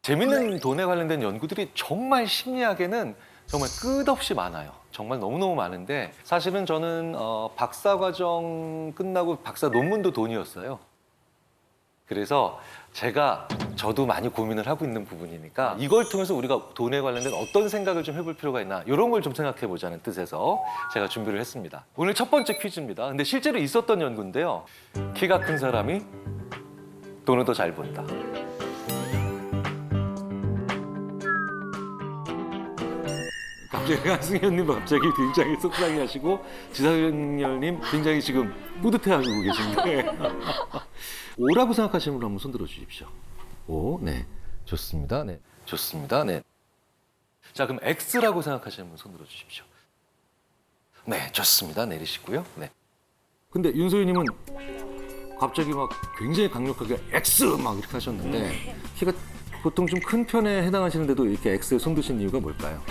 재밌는 돈에 관련된 연구들이 정말 심리학에는 정말 끝없이 많아요. 정말 너무너무 많은데 사실은 저는 박사과정 끝나고 박사 논문도 돈이었어요. 그래서 저도 많이 고민을 하고 있는 부분이니까 이걸 통해서 우리가 돈에 관련된 어떤 생각을 좀 해볼 필요가 있나 이런 걸 좀 생각해 보자는 뜻에서 제가 준비를 했습니다. 오늘 첫 번째 퀴즈입니다. 근데 실제로 있었던 연구인데요. 키가 큰 사람이 돈을 더 잘 번다. 갑자기 한승현님 갑자기 굉장히 속상해하시고 지상렬님 굉장히 지금 뿌듯해하시고 계신데 오라고 생각하시는 분 한번 손 들어주십시오. 오, 네, 좋습니다. 네, 좋습니다. 네. 자, 그럼 X라고 생각하시는 분 손 들어주십시오. 네, 좋습니다. 내리시고요. 네. 근데 윤소희님은 갑자기 막 굉장히 강력하게 X 막 이렇게 하셨는데 키가 보통 좀 큰 편에 해당하시는데도 이렇게 X에 손 드신 이유가 뭘까요?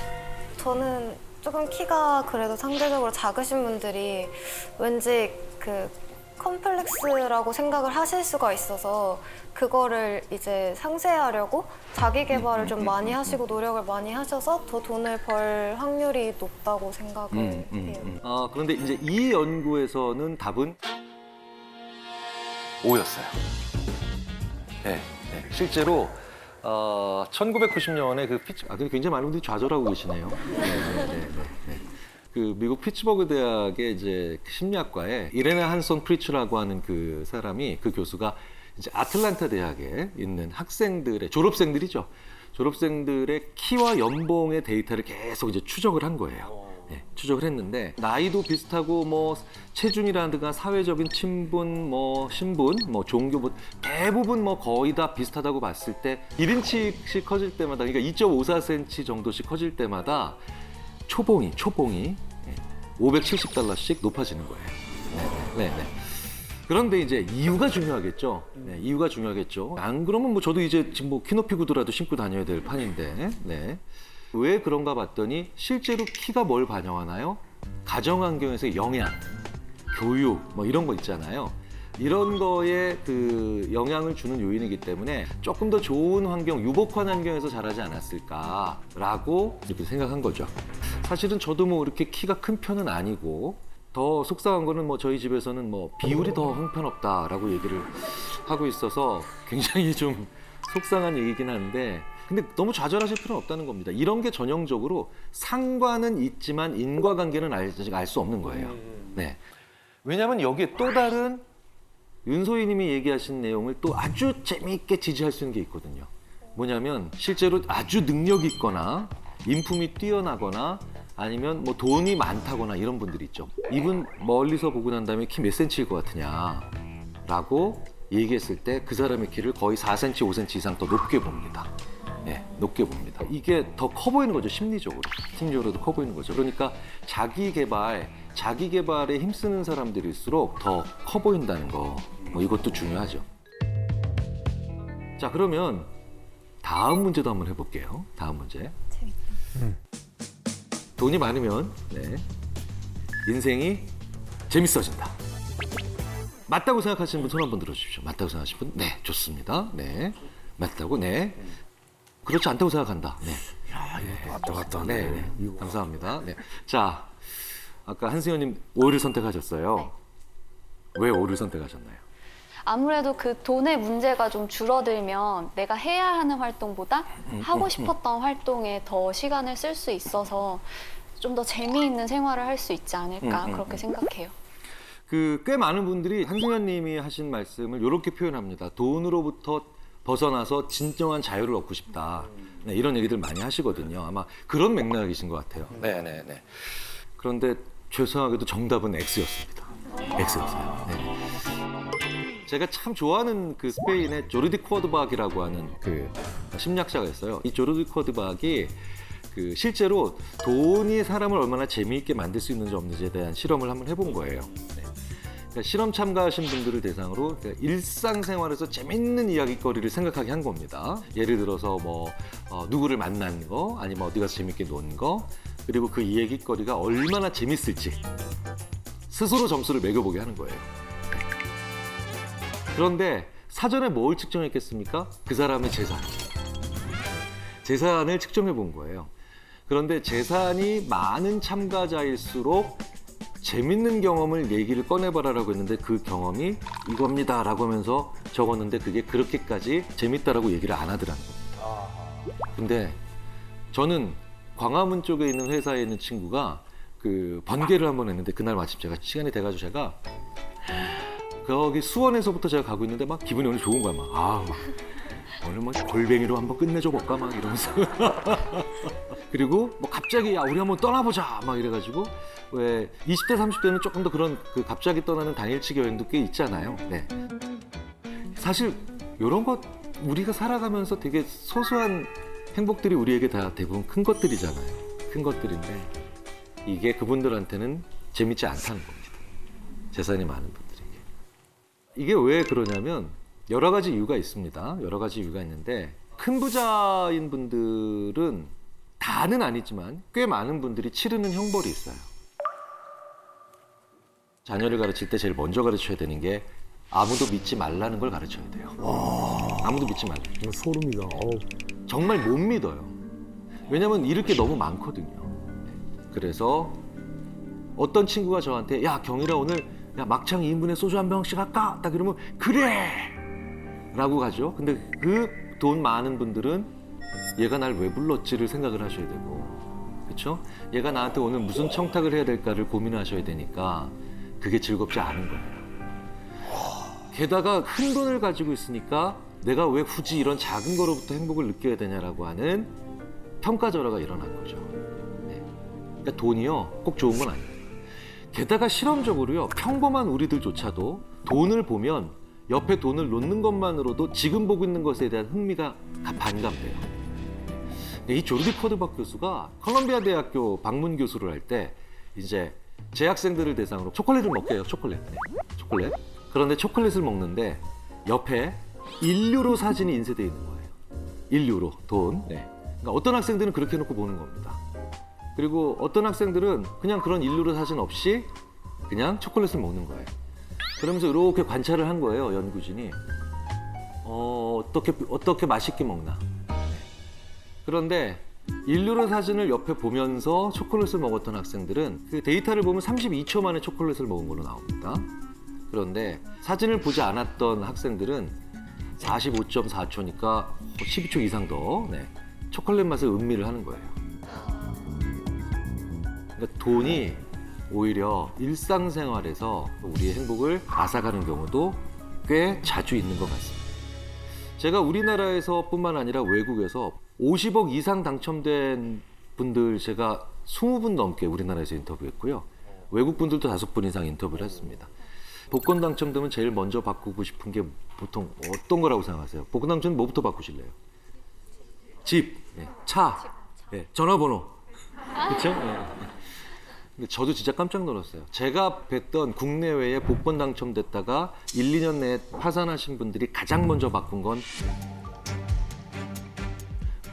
저는 조금 키가 그래도 상대적으로 작으신 분들이 왠지 그 컴플렉스라고 생각을 하실 수가 있어서 그거를 이제 상쇄하려고 자기 개발을 좀 많이 하시고 노력을 많이 하셔서 더 돈을 벌 확률이 높다고 생각을 해요. 그런데 이제 이 연구에서는 답은 O였어요. 네, 네. 실제로 1990년에 그 근데 굉장히 많은 분들이 좌절하고 계시네요. 네. 그 미국 피츠버그 대학의 이제 심리학과에 이레네 한손 프리츠라고 하는 그 사람이 그 교수가 이제 아틀란타 대학에 있는 학생들의 졸업생들이죠. 졸업생들의 키와 연봉의 데이터를 계속 이제 추적을 한 거예요. 네, 추적을 했는데 나이도 비슷하고 뭐 체중이라든가 사회적인 친분, 뭐 신분, 뭐 종교 뭐 대부분 뭐 거의 다 비슷하다고 봤을 때 1인치씩 커질 때마다 그러니까 2.54cm 정도씩 커질 때마다 초봉이 $570씩 높아지는 거예요. 네. 그런데 이제 이유가 중요하겠죠. 네, 이유가 중요하겠죠. 안 그러면 뭐 저도 이제 지금 뭐 키높이 구두라도 신고 다녀야 될 판인데. 네. 왜 그런가 봤더니 실제로 키가 뭘 반영하나요? 가정 환경에서의 영향, 교육 뭐 이런 거 있잖아요. 이런 거에 그 영향을 주는 요인이기 때문에 조금 더 좋은 환경, 유복한 환경에서 자라지 않았을까라고 이렇게 생각한 거죠. 사실은 저도 뭐 이렇게 키가 큰 편은 아니고 더 속상한 거는 뭐 저희 집에서는 뭐 비율이 더 형편없다라고 얘기를 하고 있어서 굉장히 좀 속상한 얘기긴 한데 근데 너무 좌절하실 필요는 없다는 겁니다. 이런 게 전형적으로 상관은 있지만 인과관계는 아직 알 수 없는 거예요. 네. 왜냐하면 여기에 또 다른 윤소희 님이 얘기하신 내용을 또 아주 재미있게 지지할 수 있는 게 있거든요. 뭐냐면 실제로 아주 능력이 있거나 인품이 뛰어나거나 아니면 뭐 돈이 많다거나 이런 분들이 있죠. 이분 멀리서 보고 난 다음에 키 몇 센치일 것 같으냐 라고 얘기했을 때 그 사람의 키를 거의 4cm, 5cm 이상 더 높게 봅니다. 네, 높게 봅니다. 이게 더 커 보이는 거죠, 심리적으로도 커 보이는 거죠. 그러니까 자기 개발에 힘쓰는 사람들일수록 더 커 보인다는 거, 뭐 이것도 중요하죠. 자, 그러면 다음 문제도 한번 해볼게요. 다음 문제. 재밌다. 돈이 많으면 인생이 재밌어진다. 맞다고 생각하시는 분 손 한번 들어주십시오. 맞다고 생각하시는 분? 네, 좋습니다. 네, 맞다고? 네. 그렇지 않다고 생각한다. 네. 야, 이거 왔다 갔다 하네. 네. 감사합니다. 네. 자, 아까 한승현님 O를 선택하셨어요. 네. 왜 O를 선택하셨나요? 아무래도 그 돈의 문제가 좀 줄어들면 내가 해야 하는 활동보다 하고 싶었던 활동에 더 시간을 쓸 수 있어서 좀 더 재미있는 생활을 할 수 있지 않을까 그렇게 생각해요. 꽤 많은 분들이 한승현 님이 하신 말씀을 이렇게 표현합니다. 돈으로부터 벗어나서 진정한 자유를 얻고 싶다. 네, 이런 얘기들 많이 하시거든요. 아마 그런 맥락이신 것 같아요. 네. 그런데 죄송하게도 정답은 X였습니다. X였어요. 네. 제가 참 좋아하는 그 스페인의 조르디 코르바기라고 하는 그 심리학자가 있어요. 이 조르디 코르바기 그 실제로 돈이 사람을 얼마나 재미있게 만들 수 있는지 없는지에 대한 실험을 한번 해본 거예요. 네. 그러니까 실험 참가하신 분들을 대상으로 일상생활에서 재밌는 이야기거리를 생각하게 한 겁니다. 예를 들어서 뭐 누구를 만난 거, 아니면 어디 가서 재밌게 논 거, 그리고 그 이야기거리가 얼마나 재밌을지 스스로 점수를 매겨보게 하는 거예요. 그런데 사전에 뭘 측정했겠습니까? 그 사람의 재산. 재산을 측정해 본 거예요. 그런데 재산이 많은 참가자일수록 재밌는 경험을 얘기를 꺼내봐라라고 했는데 그 경험이 이겁니다라고 하면서 적었는데 그게 그렇게까지 재밌다라고 얘기를 안 하더라는 겁니다. 근데 저는 광화문 쪽에 있는 회사에 있는 친구가 그 번개를 한번 했는데 그날 마침 제가 시간이 돼가지고 제가 거기 수원에서부터 제가 가고 있는데 막 기분이 오늘 좋은 거야. 막 오늘 뭐 골뱅이로 한번 끝내줘 볼까 막 이러면서 그리고 뭐 갑자기 야 우리 한번 떠나보자 막 이래가지고 왜 20대 30대는 조금 더 그런 그 갑자기 떠나는 당일치기 여행도 꽤 있잖아요. 네. 사실 이런 것 우리가 살아가면서 되게 소소한 행복들이 우리에게 다 대부분 큰 것들이잖아요. 큰 것들인데 이게 그분들한테는 재밌지 않다는 겁니다. 재산이 많은 분들에게. 이게 왜 그러냐면 여러 가지 이유가 있습니다. 여러 가지 이유가 있는데 큰 부자인 분들은 다는 아니지만 꽤 많은 분들이 치르는 형벌이 있어요. 자녀를 가르칠 때 제일 먼저 가르쳐야 되는 게 아무도 믿지 말라는 걸 가르쳐야 돼요. 아무도 믿지 말라. 소름이다. 정말 못 믿어요. 왜냐면 잃을 게 너무 많거든요. 그래서 어떤 친구가 저한테 야 경일아 오늘 야 막창 2인분에 소주 한 병씩 할까? 딱 이러면 그래! 라고 가죠. 근데 그 돈 많은 분들은 얘가 날 왜 불렀지를 생각을 하셔야 되고 그렇죠? 얘가 나한테 오늘 무슨 청탁을 해야 될까를 고민하셔야 되니까 그게 즐겁지 않은 거예요. 게다가 큰 돈을 가지고 있으니까 내가 왜 굳이 이런 작은 거로부터 행복을 느껴야 되냐라고 하는 평가절하가 일어난 거죠. 네. 그러니까 돈이요 꼭 좋은 건 아니에요. 게다가 실험적으로요 평범한 우리들조차도 돈을 보면 옆에 돈을 놓는 것만으로도 지금 보고 있는 것에 대한 흥미가 반감돼요. 이 조르디 포드박 교수가 컬럼비아 대학교 방문 교수를 할 때 이제 재학생들을 대상으로 초콜릿을 먹게 해요. 초콜릿. 네. 초콜릿. 그런데 초콜릿을 먹는데 옆에 1유로 사진이 인쇄되어 있는 거예요. 1유로 돈. 네. 그러니까 어떤 학생들은 그렇게 해놓고 보는 겁니다. 그리고 어떤 학생들은 그냥 그런 1유로 사진 없이 그냥 초콜릿을 먹는 거예요. 그러면서 이렇게 관찰을 한 거예요. 연구진이. 어떻게 맛있게 먹나. 그런데 1유로 사진을 옆에 보면서 초콜릿을 먹었던 학생들은 그 데이터를 보면 32초 만에 초콜릿을 먹은 걸로 나옵니다. 그런데 사진을 보지 않았던 학생들은 45.4초니까 12초 이상 더 초콜릿 맛을 음미를 하는 거예요. 그러니까 돈이 오히려 일상생활에서 우리의 행복을 앗아가는 경우도 꽤 자주 있는 것 같습니다. 제가 우리나라에서뿐만 아니라 외국에서 50억 이상 당첨된 분들 제가 20분 넘게 우리나라에서 인터뷰했고요. 외국 분들도 5분 이상 인터뷰를 했습니다. 복권 당첨되면 제일 먼저 바꾸고 싶은 게 보통 어떤 거라고 생각하세요? 복권 당첨 뭐부터 바꾸실래요? 집, 차, 전화번호. 그렇죠? 근데 저도 진짜 깜짝 놀랐어요. 제가 뵀던 국내외에 복권 당첨됐다가 1, 2년 내에 파산하신 분들이 가장 먼저 바꾼 건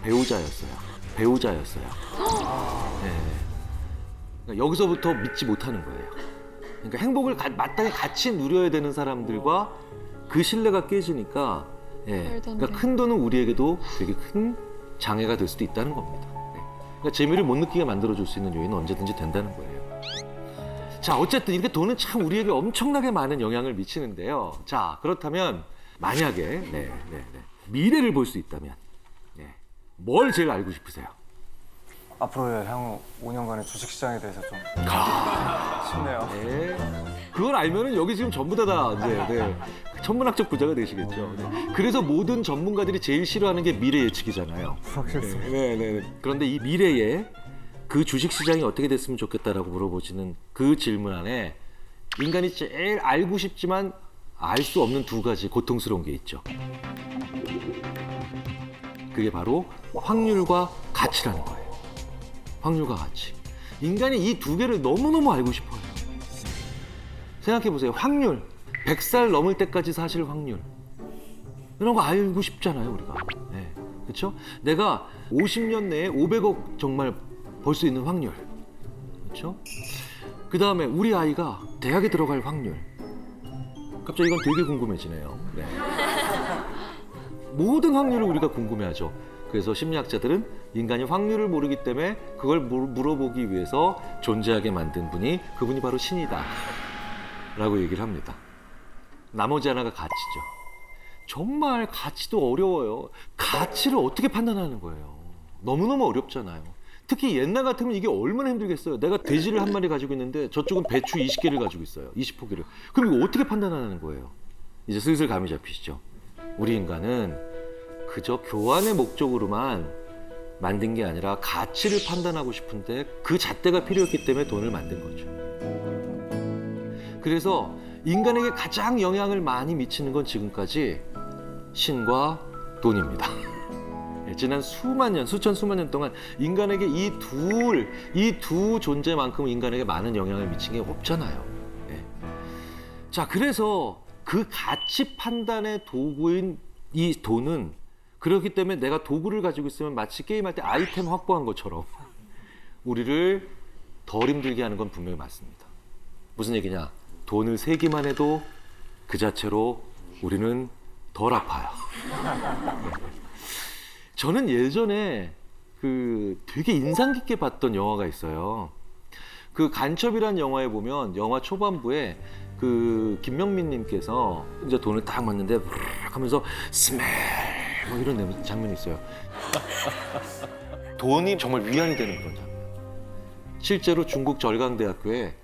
배우자였어요. 그러니까 여기서부터 믿지 못하는 거예요. 그러니까 행복을 마땅히 같이 누려야 되는 사람들과 그 신뢰가 깨지니까 그러니까 큰 돈은 우리에게도 되게 큰 장애가 될 수도 있다는 겁니다. 그러니까 재미를 못 느끼게 만들어줄 수 있는 요인은 언제든지 된다는 거예요. 자, 어쨌든 이렇게 돈은 참 우리에게 엄청나게 많은 영향을 미치는데요. 자, 그렇다면 만약에 미래를 볼 수 있다면 뭘 제일 알고 싶으세요? 앞으로의 향후 5년간의 주식시장에 대해서 좀 싶네요. 그걸 알면은 여기 지금 전부 다 이제 천문학적 부자가 되시겠죠. 그래서 모든 전문가들이 제일 싫어하는 게 미래 예측이잖아요. 그런데 이 미래에 그 주식시장이 어떻게 됐으면 좋겠다라고 물어보시는 그 질문 안에 인간이 제일 알고 싶지만 알 수 없는 두 가지 고통스러운 게 있죠. 그게 바로 확률과 가치라는 거예요. 확률과 가치. 인간이 이 두 개를 너무너무 알고 싶어요. 생각해보세요. 확률. 100살 넘을 때까지 사실 확률. 이런 거 알고 싶잖아요, 우리가. 그렇죠? 내가 50년 내에 500억 정말 벌 수 있는 확률. 그렇죠? 그 다음에 우리 아이가 대학에 들어갈 확률. 갑자기 이건 되게 궁금해지네요. 모든 확률을 우리가 궁금해하죠. 그래서 심리학자들은 인간이 확률을 모르기 때문에 그걸 물어보기 위해서 존재하게 만든 분이 그분이 바로 신이다 라고 얘기를 합니다. 나머지 하나가 가치죠. 정말 가치도 어려워요. 가치를 어떻게 판단하는 거예요? 너무너무 어렵잖아요. 특히 옛날 같으면 이게 얼마나 힘들겠어요. 내가 돼지를 한 마리 가지고 있는데 저쪽은 배추 20개를 가지고 있어요. 20포기를. 그럼 이거 어떻게 판단하는 거예요? 이제 슬슬 감이 잡히시죠? 우리 인간은 그저 교환의 목적으로만 만든 게 아니라 가치를 판단하고 싶은데 그 잣대가 필요했기 때문에 돈을 만든 거죠. 그래서 인간에게 가장 영향을 많이 미치는 건 지금까지 신과 돈입니다. 지난 수만 년, 수천 년 동안 인간에게 이 두 존재만큼 인간에게 많은 영향을 미친 게 없잖아요. 네. 자, 그래서 그 가치 판단의 도구인 이 돈은 그렇기 때문에 내가 도구를 가지고 있으면 마치 게임할 때 아이템 확보한 것처럼 우리를 덜 힘들게 하는 건 분명히 맞습니다. 무슨 얘기냐? 돈을 세기만 해도 그 자체로 우리는 덜 아파요. 저는 예전에 되게 인상 깊게 봤던 영화가 있어요. 그 간첩이라는 영화에 보면 영화 초반부에 김명민 님께서 이제 돈을 딱 맞는데 하면서 스멜 뭐 이런 장면이 있어요. 돈이 정말 위안이 되는 그런 장면. 실제로 중국 절강대학교에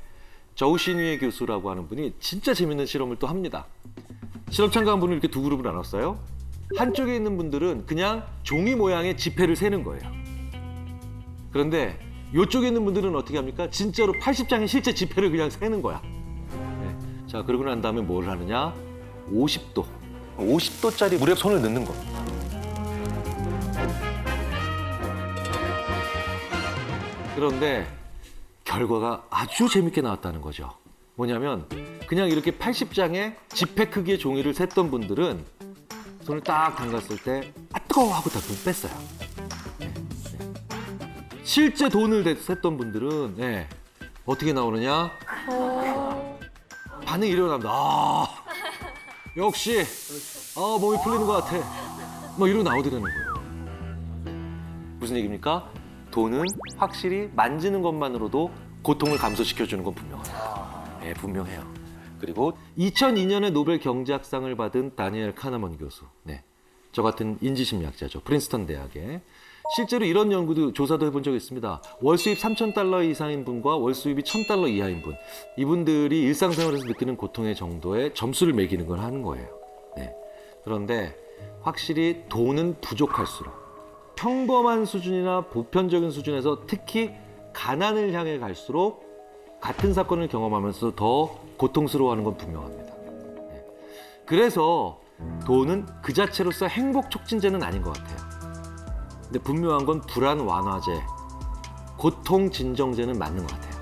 저우신위의 교수라고 하는 분이 진짜 재밌는 실험을 또 합니다. 실험 참가한 분을 이렇게 두 그룹을 나눴어요. 한쪽에 있는 분들은 그냥 종이 모양의 지폐를 세는 거예요. 그런데 이쪽에 있는 분들은 어떻게 합니까? 진짜로 80장의 실제 지폐를 그냥 세는 거야. 네. 자, 그러고 난 다음에 뭘 하느냐? 50도짜리 물에 손을 넣는 겁니다. 그런데 결과가 아주 재밌게 나왔다는 거죠. 뭐냐면 그냥 이렇게 80장의 지폐 크기의 종이를 셌던 분들은 손을 딱 담갔을 때 아 뜨거워 하고 다 손 뺐어요. 네. 실제 돈을 셌던 분들은 어떻게 나오느냐? 반응이 일어납니다. 역시 몸이 풀리는 것 같아. 뭐 이러고 나오더라는 거예요. 무슨 얘기입니까? 돈은 확실히 만지는 것만으로도 고통을 감소시켜주는 건 분명해요. 네, 분명해요. 그리고 2002년에 노벨 경제학상을 받은 다니엘 카네먼 교수. 네, 저 같은 인지심리학자죠. 프린스턴 대학에. 실제로 이런 연구도 조사도 해본 적이 있습니다. 월 수입 3,000달러 이상인 분과 월 수입이 1,000달러 이하인 분. 이분들이 일상생활에서 느끼는 고통의 정도에 점수를 매기는 걸 하는 거예요. 네. 그런데 확실히 돈은 부족할수록 평범한 수준이나 보편적인 수준에서 특히 가난을 향해 갈수록 같은 사건을 경험하면서 더 고통스러워하는 건 분명합니다. 네. 그래서 돈은 그 자체로서 행복 촉진제는 아닌 것 같아요. 근데 분명한 건 불안 완화제, 고통 진정제는 맞는 것 같아요.